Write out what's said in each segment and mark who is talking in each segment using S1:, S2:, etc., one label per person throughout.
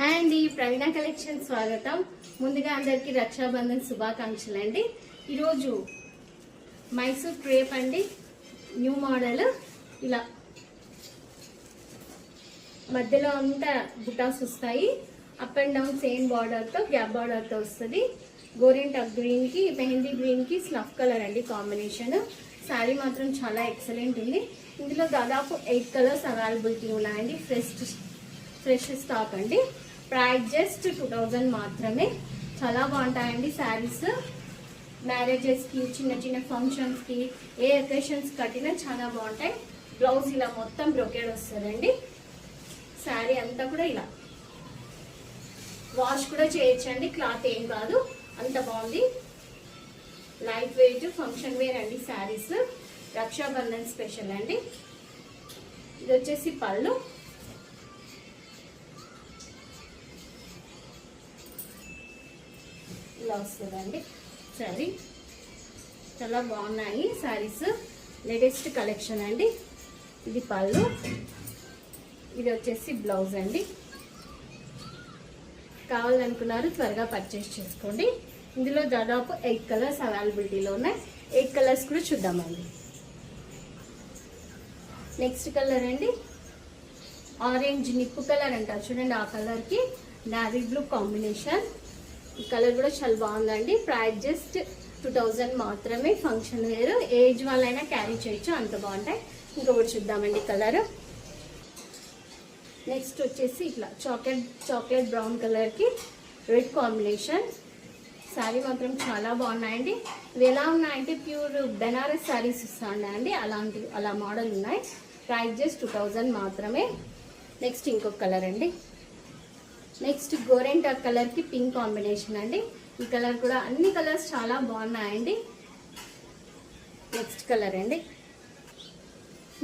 S1: Hi అండి, ప్రవీణ collection స్వాగతం. ముందుగా అందరికీ రక్షాబంధన్ శుభాకాంక్షలు అండి. ఈరోజు మైసూర్ క్రేప్ అండి, న్యూ మోడల్. ఇలా మధ్యలో అంతా బుటాస్ వస్తాయి. అప్ అండ్ డౌన్ సేమ్ బార్డర్తో, గ్యాప్ బార్డర్తో వస్తుంది. గోరింటాక్ గ్రీన్కి, మెహందీ గ్రీన్కి స్నఫ్ కలర్ అండి కాంబినేషన్. శారీ మాత్రం చాలా ఎక్సలెంట్ ఉంది. ఇందులో దాదాపు 8 కలర్స్ అవైలబిలిటీ ఉన్నాయండి. ఫ్రెష్ స్టాక్ అండి. ప్రైస్ జస్ట్ 2000 మాత్రమే. చాలా బాగుంటాయండి శారీస్. మ్యారేజెస్కి, చిన్న చిన్న ఫంక్షన్స్కి, ఏ అకేషన్స్ కట్టినా చాలా బాగుంటాయి. బ్లౌజ్ ఇలా మొత్తం బ్రొకేడ్ వస్తుందండి. శారీ అంతా కూడా ఇలా వాష్ కూడా చేయొచ్చండి, క్లాత్ ఏం కాదు, అంత బాగుంది. లైట్ వెయిట్ ఫంక్షన్ వేర్ అండి శారీస్. రక్షాబంధన్ స్పెషల్ అండి. ఇది వచ్చేసి పళ్ళు. ఇలా వస్తుందండి శారీ. చాలా బాగున్నాయి శారీస్, లేటెస్ట్ కలెక్షన్ అండి. ఇది పళ్ళు, ఇది వచ్చేసి బ్లౌజ్ అండి. కావాలనుకున్నారు త్వరగా పర్చేస్ చేసుకోండి. ఇందులో దాదాపు 8 కలర్స్ అవైలబిలిటీలో ఉన్నాయి. 8 కలర్స్ కూడా చూద్దామండి. నెక్స్ట్ కలర్ అండి, ఆరెంజ్ నిప్పు కలర్ అంటారు చూడండి. ఆ కలర్కి నావీ బ్లూ కాంబినేషన్. ఈ కలర్ కూడా చాలా బాగుందండి. ప్రైస్ జస్ట్ 2000 మాత్రమే. ఫంక్షన్ వేరు, ఏజ్ వాళ్ళైనా క్యారీ చేయొచ్చు, అంత బాగుంటాయి. ఇంకొకటి చూద్దామండి కలర్. నెక్స్ట్ వచ్చేసి ఇట్లా చాక్లెట్ బ్రౌన్ కలర్కి రెడ్ కాంబినేషన్. శారీ మాత్రం చాలా బాగున్నాయండి. ఇవి ఎలా ఉన్నాయంటే ప్యూర్ బెనారస్ శారీస్ ఇస్తా ఉన్నాయండి, అలా మోడల్ ఉన్నాయి. ప్రైస్ జస్ట్ 2000 మాత్రమే. నెక్స్ట్ ఇంకొక కలర్ అండి. నెక్స్ట్ గోరెంటాక్ కలర్కి పింక్ కాంబినేషన్ అండి. ఈ కలర్ కూడా, అన్ని కలర్స్ చాలా బాగున్నాయండి. నెక్స్ట్ కలర్ అండి.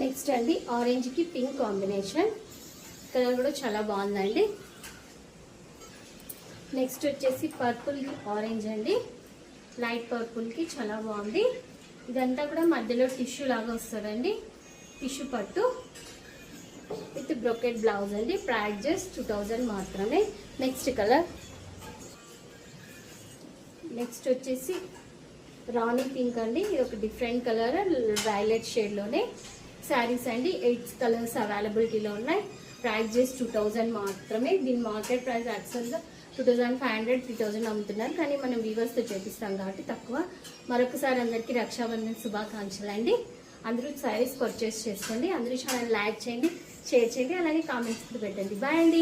S1: నెక్స్ట్ అండి ఆరెంజ్కి పింక్ కాంబినేషన్. కలర్ కూడా చాలా బాగుందండి. నెక్స్ట్ వచ్చేసి పర్పుల్ ఆరెంజ్ అండి. లైట్ పర్పుల్కి చాలా బాగుంది. ఇదంతా కూడా మధ్యలో టిష్యూ లాగా వస్తుందండి. టిష్యూ పట్టు విత్ బ్రొకెట్ బ్లౌజ్ అండి. ప్రైస్ జస్ట్ 2000 మాత్రమే. Next colour. నెక్స్ట్ వచ్చేసి రాణి పింక్ అండి. ఇది ఒక డిఫరెంట్ కలర్, వైలెట్ షేడ్లోనే శారీస్ అండి. 8 కలర్స్ అవైలబిలిటీలో ఉన్నాయి. ప్రైస్ జస్ట్ 2000 మాత్రమే. దీని మార్కెట్ ప్రైస్ యాక్చువల్గా 2500, 3000 అమ్ముతున్నారు, కానీ మనం వీవర్స్తో చేపిస్తాం కాబట్టి తక్కువ. మరొకసారి అందరికీ రక్షాబంధన్ శుభాకాంక్షలు అండి. అందరూ శారీస్ పర్చేస్ చేసుకోండి. అందరూ ఛానల్ లైక్ చేయండి, షేర్ చేయండి, అలాగే కామెంట్స్ కూడా పెట్టండి. బాయ్ అండి.